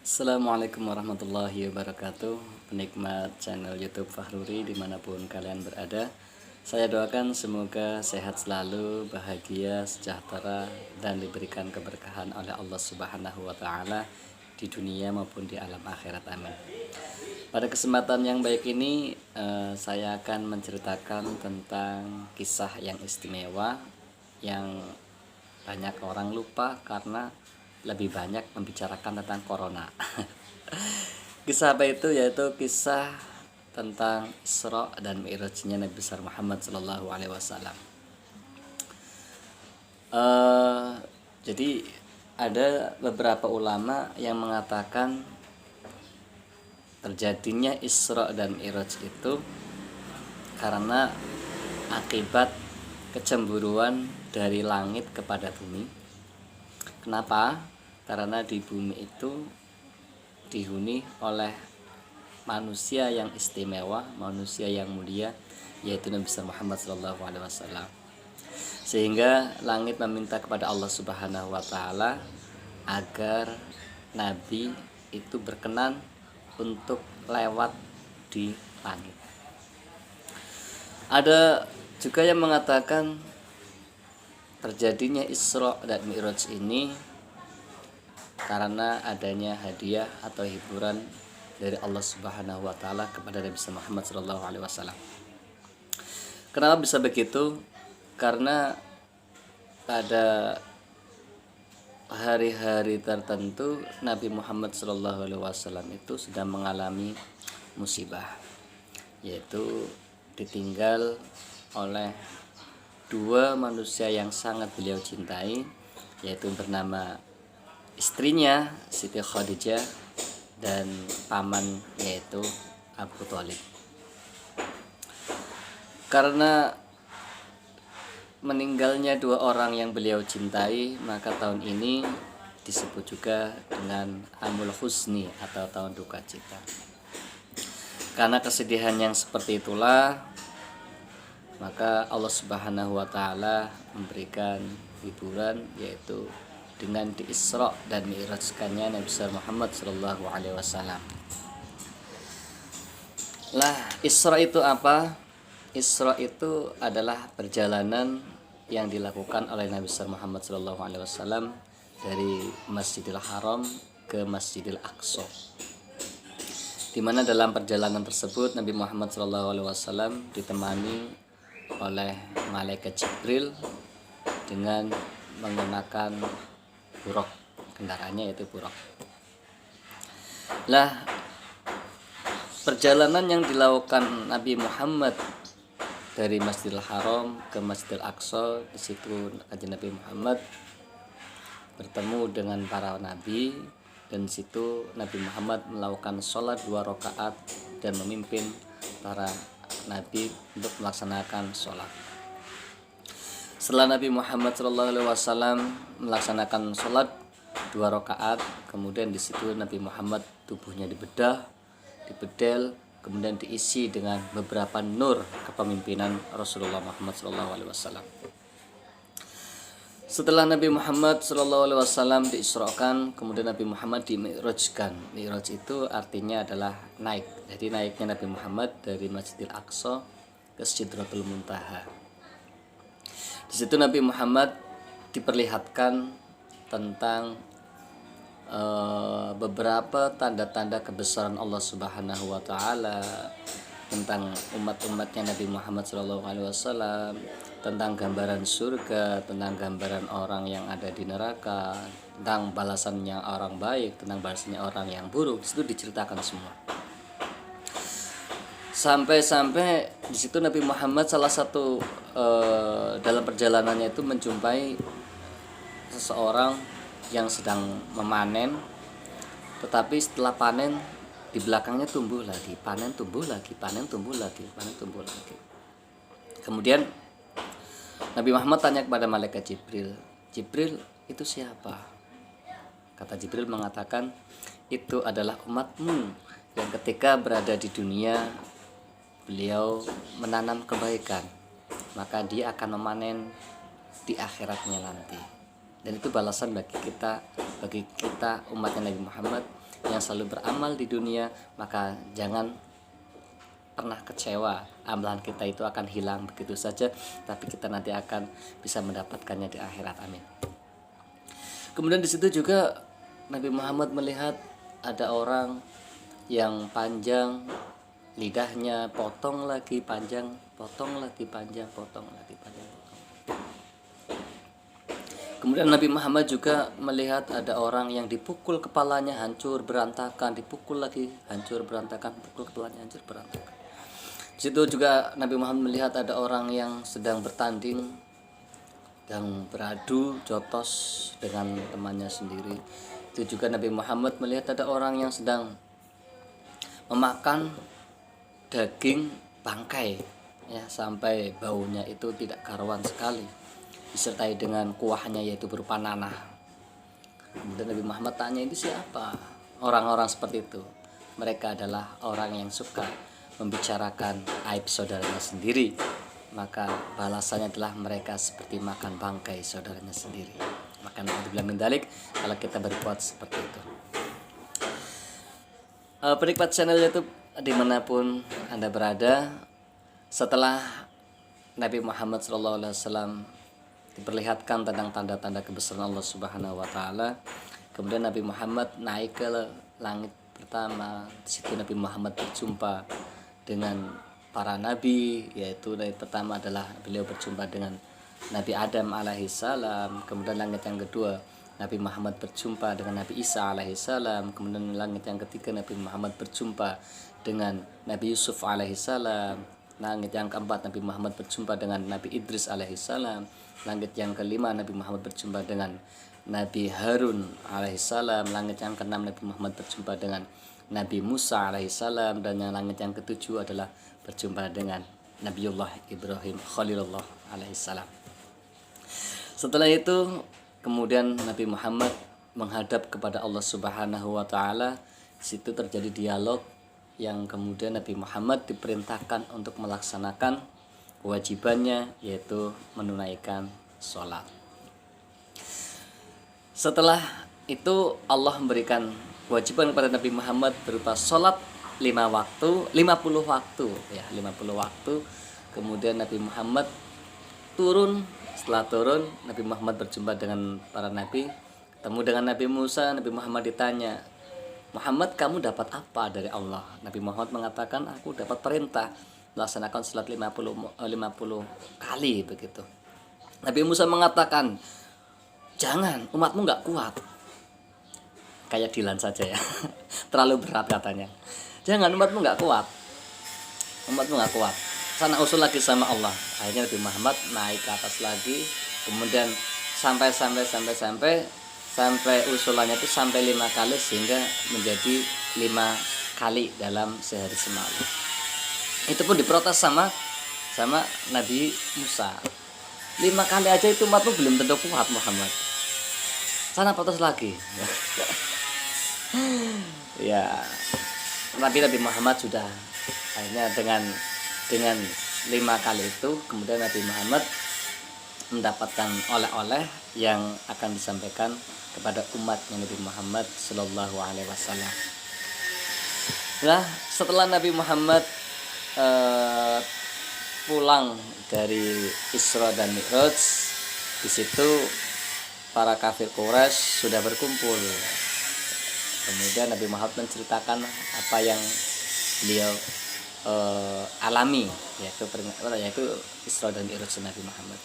Assalamualaikum warahmatullahi wabarakatuh. Penikmat channel YouTube Fahruri dimanapun kalian berada, saya doakan semoga sehat selalu, bahagia, sejahtera, dan diberikan keberkahan oleh Allah Subhanahu wa Ta'ala di dunia maupun di alam akhirat. Amin. Pada kesempatan yang baik ini, saya akan menceritakan tentang kisah yang istimewa yang banyak orang lupa karena lebih banyak membicarakan tentang corona. Kisah apa itu? Yaitu kisah tentang Isra dan Mi'rajnya Nabi besar Muhammad Sallallahu Alaihi Wasallam. Jadi ada beberapa ulama yang mengatakan terjadinya Isra dan Mi'raj itu karena akibat kecemburuan dari langit kepada bumi. Kenapa? Karena di bumi itu dihuni oleh manusia yang istimewa, manusia yang mulia, yaitu Nabi besar Muhammad SAW. Sehingga langit meminta kepada Allah Subhanahu wa Ta'ala agar Nabi itu berkenan untuk lewat di langit. Ada juga yang mengatakan terjadinya Isra dan Mi'raj ini karena adanya hadiah atau hiburan dari Allah Subhanahu wa Ta'ala kepada Nabi Muhammad sallallahu alaihi wasallam. Kenapa bisa begitu? Karena pada hari-hari tertentu Nabi Muhammad sallallahu alaihi wasallam itu sedang mengalami musibah, yaitu ditinggal oleh dua manusia yang sangat beliau cintai, yaitu bernama istrinya Siti Khadijah dan paman yaitu Abu Thalib. Karena meninggalnya dua orang yang beliau cintai, maka tahun ini disebut juga dengan Amul Husni atau tahun duka cita. Karena kesedihan yang seperti itulah, maka Allah Subhanahu wa Ta'ala memberikan hiburan, yaitu dengan di Isra dan Mi'rajkannya Nabi besar Muhammad sallallahu alaihi wasallam. Lah, Isra itu apa? Isra itu adalah perjalanan yang dilakukan oleh Nabi besar Muhammad sallallahu alaihi wasallam dari Masjidil Haram ke Masjidil Aqsa. Di mana dalam perjalanan tersebut Nabi Muhammad sallallahu alaihi wasallam ditemani oleh malaikat Jibril dengan menggunakan buraq, kendaraannya yaitu buraq. Lah, perjalanan yang dilakukan Nabi Muhammad dari Masjidil Haram ke Masjidil Aqsa, di situ Kanjeng Nabi Muhammad bertemu dengan para nabi, dan di situ Nabi Muhammad melakukan sholat 2 rakaat dan memimpin para nabi untuk melaksanakan sholat. Setelah Nabi Muhammad SAW melaksanakan sholat 2 rakaat, kemudian di situ Nabi Muhammad tubuhnya dibedah, dibedel, kemudian diisi dengan beberapa nur kepemimpinan Rasulullah Muhammad SAW. Setelah Nabi Muhammad SAW diisrakan, kemudian Nabi Muhammad dimi'rajkan. Mi'raj itu artinya adalah naik. Jadi naiknya Nabi Muhammad dari Masjidil Aqsa ke Sidratul Muntaha. Di situ Nabi Muhammad diperlihatkan tentang beberapa tanda-tanda kebesaran Allah Subhanahu wa Ta'ala, tentang umat-umatnya Nabi Muhammad SAW, tentang gambaran surga, tentang gambaran orang yang ada di neraka, tentang balasannya orang baik, tentang balasannya orang yang buruk. Di situ diceritakan semua. Sampai-sampai di situ Nabi Muhammad salah satu dalam perjalanannya itu menjumpai seseorang yang sedang memanen, tetapi setelah panen di belakangnya tumbuh lagi, panen tumbuh lagi, panen tumbuh lagi, panen tumbuh lagi. Kemudian Nabi Muhammad tanya kepada malaikat Jibril, "Jibril, itu siapa?" Kata Jibril mengatakan, "Itu adalah umatmu yang ketika berada di dunia beliau menanam kebaikan, maka dia akan memanen di akhiratnya nanti. Dan itu balasan bagi kita umatnya Nabi Muhammad yang selalu beramal di dunia, maka jangan pernah kecewa. Amalan kita itu akan hilang begitu saja, tapi kita nanti akan bisa mendapatkannya di akhirat. Amin. Kemudian di situ juga Nabi Muhammad melihat ada orang yang panjang lidahnya, potong lagi panjang, potong lagi panjang, potong lagi panjang. Kemudian Nabi Muhammad juga melihat ada orang yang dipukul kepalanya hancur berantakan, dipukul lagi hancur berantakan, pukul kepalanya hancur berantakan. Di situ juga Nabi Muhammad melihat ada orang yang sedang bertanding dan beradu jotos dengan temannya sendiri. Itu juga Nabi Muhammad melihat ada orang yang sedang memakan daging bangkai, ya, sampai baunya itu tidak karuan sekali, disertai dengan kuahnya yaitu berupa nanah. Kemudian Nabi Muhammad tanya, itu siapa orang-orang seperti itu? Mereka adalah orang yang suka membicarakan aib saudaranya sendiri, maka balasannya adalah mereka seperti makan bangkai saudaranya sendiri. Maka naudzubillah min dzalik kalau kita berbuat seperti itu. Penikmat channel YouTube dimanapun Anda berada, setelah Nabi Muhammad SAW diperlihatkan tentang tanda-tanda kebesaran Allah Subhanahu wa taala, kemudian Nabi Muhammad naik ke langit pertama. Di situ Nabi Muhammad berjumpa dengan para nabi, yaitu dari pertama adalah beliau berjumpa dengan Nabi Adam alaihissalam. Kemudian langit yang kedua Nabi Muhammad berjumpa dengan Nabi Isa alaihissalam. Kemudian langit yang ketiga Nabi Muhammad berjumpa dengan Nabi Yusuf alaihissalam. Langit yang keempat Nabi Muhammad berjumpa dengan Nabi Idris alaihissalam. Langit yang kelima Nabi Muhammad berjumpa dengan Nabi Harun alaihissalam. Langit yang keenam Nabi Muhammad berjumpa dengan Nabi Musa alaihissalam. Dan yang langit yang ketujuh adalah berjumpa dengan Nabiullah Ibrahim Khalilullah alaihissalam. Setelah itu kemudian Nabi Muhammad menghadap kepada Allah Subhanahu wa taala. Situ terjadi dialog yang kemudian Nabi Muhammad diperintahkan untuk melaksanakan kewajibannya, yaitu menunaikan sholat. Setelah itu Allah memberikan kewajiban kepada Nabi Muhammad berupa sholat 50 waktu, ya, 50 waktu. Kemudian Nabi Muhammad turun. Setelah turun, Nabi Muhammad berjumpa dengan para nabi, ketemu dengan Nabi Musa. Nabi Muhammad ditanya, Muhammad, kamu dapat apa dari Allah? Nabi Muhammad mengatakan, aku dapat perintah melaksanakan salat 50 kali begitu. Nabi Musa mengatakan, jangan, umatmu nggak kuat. Kayak Dilan saja ya. Terlalu berat katanya. Jangan, umatmu nggak kuat. Umatmu nggak kuat. Sana usul lagi sama Allah. Akhirnya Nabi Muhammad naik ke atas lagi, kemudian sampai usulannya itu sampai 5 kali, sehingga menjadi 5 kali dalam sehari semalam. Itu pun diprotes sama Nabi Musa. 5 kali aja itu umatmu belum tentu kuat Muhammad. Sana protes lagi. Ya, Nabi Muhammad sudah akhirnya dengan 5 kali itu, kemudian Nabi Muhammad mendapatkan oleh-oleh yang akan disampaikan kepada umatnya Nabi Muhammad Sallallahu Alaihi Wasallam. Nah, setelah Nabi Muhammad pulang dari Isra dan Mi'raj, di situ para kafir Quraisy sudah berkumpul. Kemudian Nabi Muhammad menceritakan apa yang beliau alami, yaitu Isra dan Mi'raj Nabi Muhammad.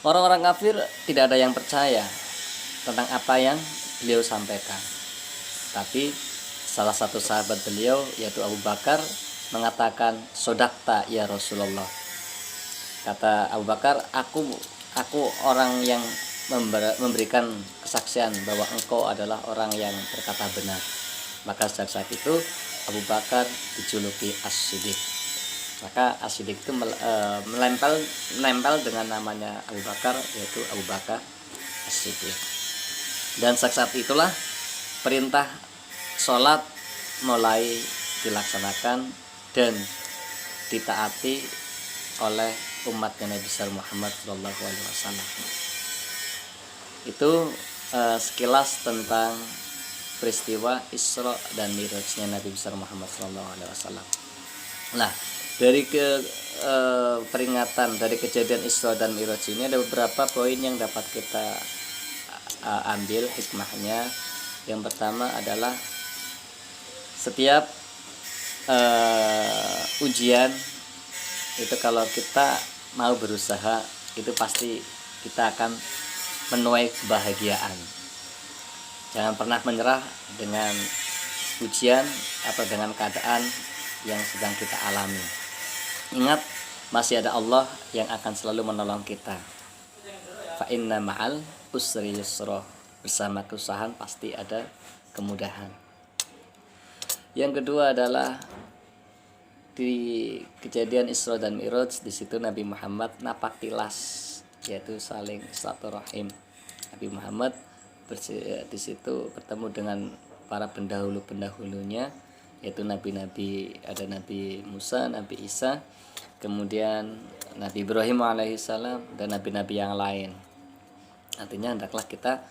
Orang-orang kafir tidak ada yang percaya tentang apa yang beliau sampaikan. Tapi salah satu sahabat beliau, yaitu Abu Bakar, mengatakan, sodakta ya Rasulullah. Kata Abu Bakar, aku orang yang memberikan kesaksian bahwa engkau adalah orang yang berkata benar. Maka sejak saat itu Abu Bakar dijuluki As-Siddiq. Maka As-Siddiq itu menempel dengan namanya Abu Bakar, yaitu Abu Bakar As-Siddiq. Dan sejak saat itulah perintah sholat mulai dilaksanakan dan ditaati oleh umatnya Nabi Muhammad SAW. Itu sekilas tentang peristiwa Isra dan Mi'rajnya Nabi besar Muhammad SAW. Nah, dari peringatan dari kejadian Isra dan Mi'raj ini ada beberapa poin yang dapat kita ambil hikmahnya. Yang pertama adalah setiap ujian itu kalau kita mau berusaha itu pasti kita akan menuai kebahagiaan. Jangan pernah menyerah dengan ujian atau dengan keadaan yang sedang kita alami. Ingat, masih ada Allah yang akan selalu menolong kita. Fa inna ma'al usri yusra. Bersama kesusahan pasti ada kemudahan. Yang kedua adalah di kejadian Isra dan Mi'raj, di situ Nabi Muhammad napak tilas, yaitu saling silaturahim. Nabi Muhammad di situ bertemu dengan para pendahulunya, yaitu nabi-nabi, ada Nabi Musa, Nabi Isa, kemudian Nabi Ibrahim alaihissalam, dan nabi-nabi yang lain. Artinya hendaklah kita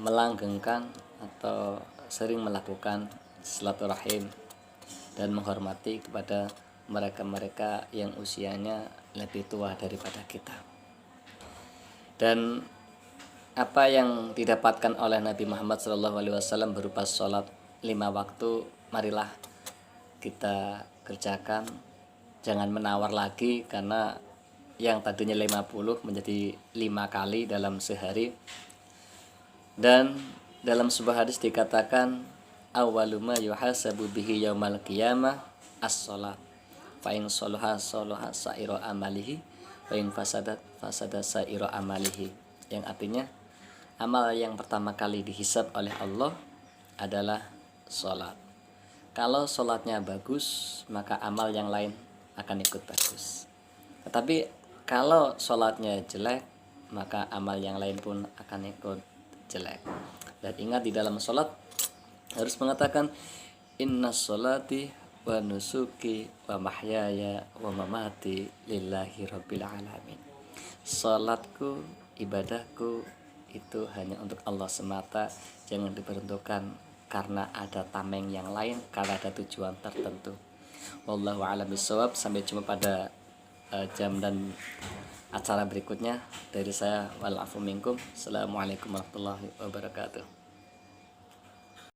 melanggengkan atau sering melakukan silaturahim dan menghormati kepada mereka-mereka yang usianya lebih tua daripada kita. Dan apa yang didapatkan oleh Nabi Muhammad SAW berupa sholat 5 waktu, marilah kita kerjakan. Jangan menawar lagi, karena yang tadinya 50 menjadi 5 kali dalam sehari. Dan dalam sebuah hadis dikatakan, awwalu ma yuhasabu bihi yaumal qiyamah as-shalat. Fa in shalaha shalaha sa'iru amalihi, wa in fasadat fasada sa'iru amalihi. Yang artinya, amal yang pertama kali dihisab oleh Allah adalah sholat. Kalau sholatnya bagus, maka amal yang lain akan ikut bagus. Tetapi kalau sholatnya jelek, maka amal yang lain pun akan ikut jelek. Dan ingat, di dalam sholat harus mengatakan inna sholati wa nusuki wa mahyaya wa mamati lillahi rabbil alamin. Sholatku, ibadahku itu hanya untuk Allah semata, jangan diperuntukkan karena ada tameng yang lain, karena ada tujuan tertentu. Wallahu a'lam bishawab. Sampai jumpa pada jam dan acara berikutnya. Dari saya, wal afu minkum. Assalamualaikum warahmatullahi wabarakatuh.